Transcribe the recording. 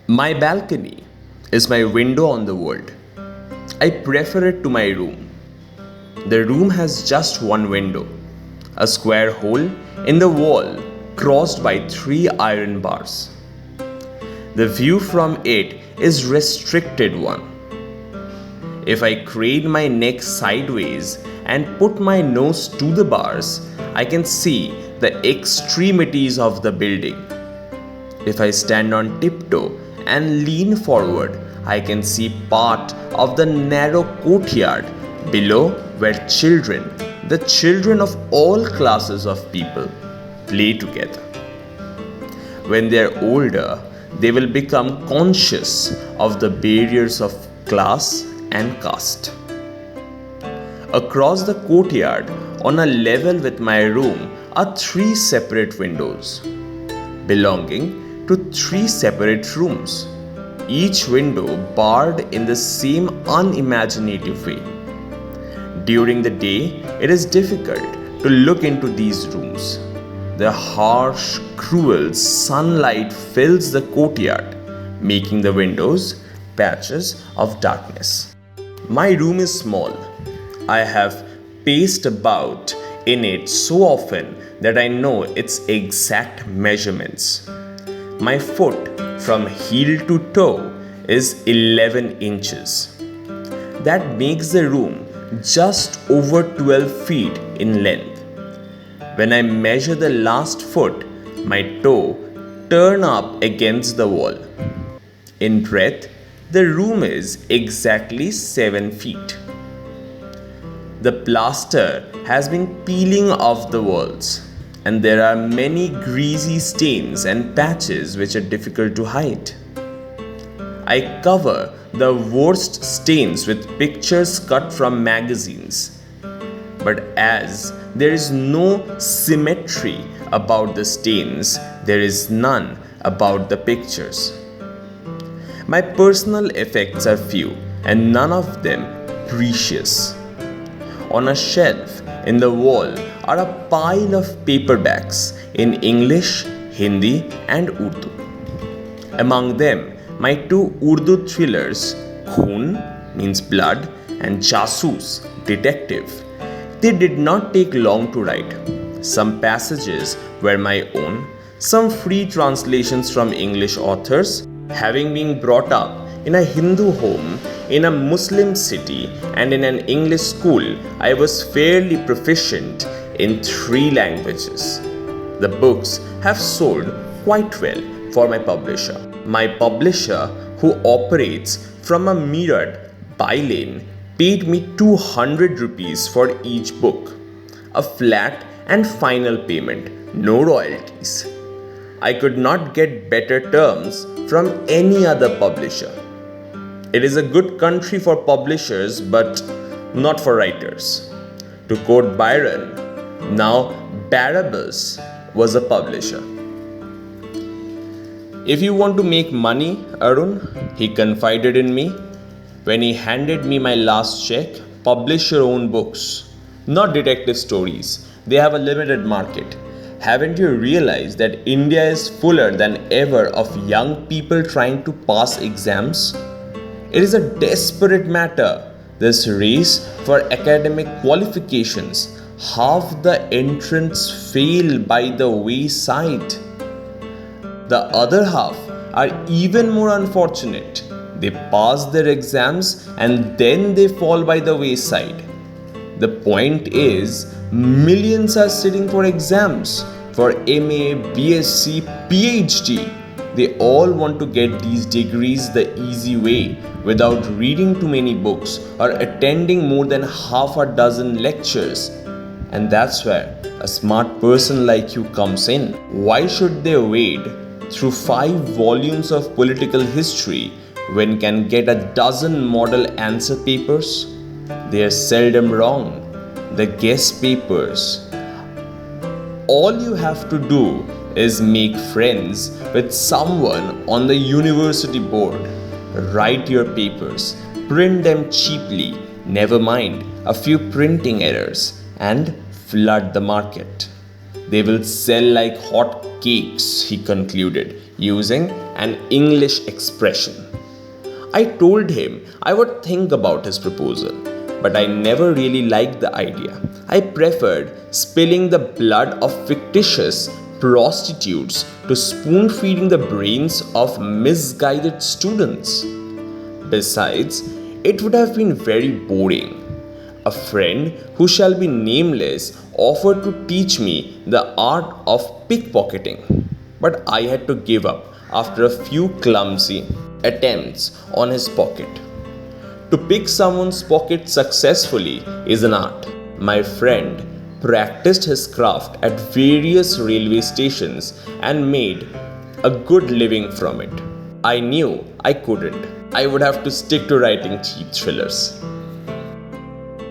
My balcony is my window on the world. I prefer it to my room. The room has just one window, a square hole in the wall crossed by three iron bars. The view from it is restricted one. If I crane my neck sideways and put my nose to the bars, I can see the extremities of the building. If I stand on tiptoe and lean forward, I can see part of the narrow courtyard below where children, the children of all classes of people, play together. When they are older, they will become conscious of the barriers of class and caste. Across the courtyard, on a level with my room, are three separate windows, belonging to three separate rooms, each window barred in the same unimaginative way. During the day, it is difficult to look into these rooms. The harsh, cruel sunlight fills the courtyard, making the windows patches of darkness. My room is small. I have paced about in it so often that I know its exact measurements. My foot from heel to toe is 11 inches. That makes the room just over 12 feet in length. When I measure the last foot, my toe turns up against the wall. In breadth, the room is exactly 7 feet. The plaster has been peeling off the walls, and there are many greasy stains and patches which are difficult to hide. I cover the worst stains with pictures cut from magazines. But as there is no symmetry about the stains, there is none about the pictures. My personal effects are few and none of them precious. On a shelf in the wall are a pile of paperbacks in English, Hindi, and Urdu. Among them, my two Urdu thrillers, Khoon means blood and Jasoos, detective. They did not take long to write. Some passages were my own, some free translations from English authors. Having been brought up in a Hindu home, in a Muslim city, and in an English school, I was fairly proficient in three languages. The books have sold quite well for my publisher. My publisher, who operates from a Meerut by-lane, paid me 200 rupees for each book, a flat and final payment, no royalties. I could not get better terms from any other publisher. It is a good country for publishers, but not for writers. To quote Byron, now Barabbas was a publisher. If you want to make money, Arun, he confided in me when he handed me my last check, publish your own books, not detective stories. They have a limited market. Haven't you realized that India is fuller than ever of young people trying to pass exams? It is a desperate matter, this race for academic qualifications. Half the entrants fail by the wayside. The other half are even more unfortunate. They pass their exams and then they fall by the wayside. The point is, millions are sitting for exams for MA, BSc, PhD. They all want to get these degrees the easy way without reading too many books or attending more than half a dozen lectures. And that's where a smart person like you comes in. Why should they wade through 5 volumes of political history when can get a dozen model answer papers? They are seldom wrong. The guess papers. All you have to do is make friends with someone on the university board. Write your papers, print them cheaply, never mind a few printing errors, and flood the market. They will sell like hot cakes, he concluded. using an English expression. I told him I would think about his proposal, but I never really liked the idea. I preferred spilling the blood of fictitious prostitutes to spoon feeding the brains of misguided students. Besides, it would have been very boring. A friend who shall be nameless offered to teach me the art of pickpocketing, but I had to give up after a few clumsy attempts on his pocket. To pick someone's pocket successfully is an art. My friend practiced his craft at various railway stations and made a good living from it. I knew I couldn't. I would have to stick to writing cheap thrillers.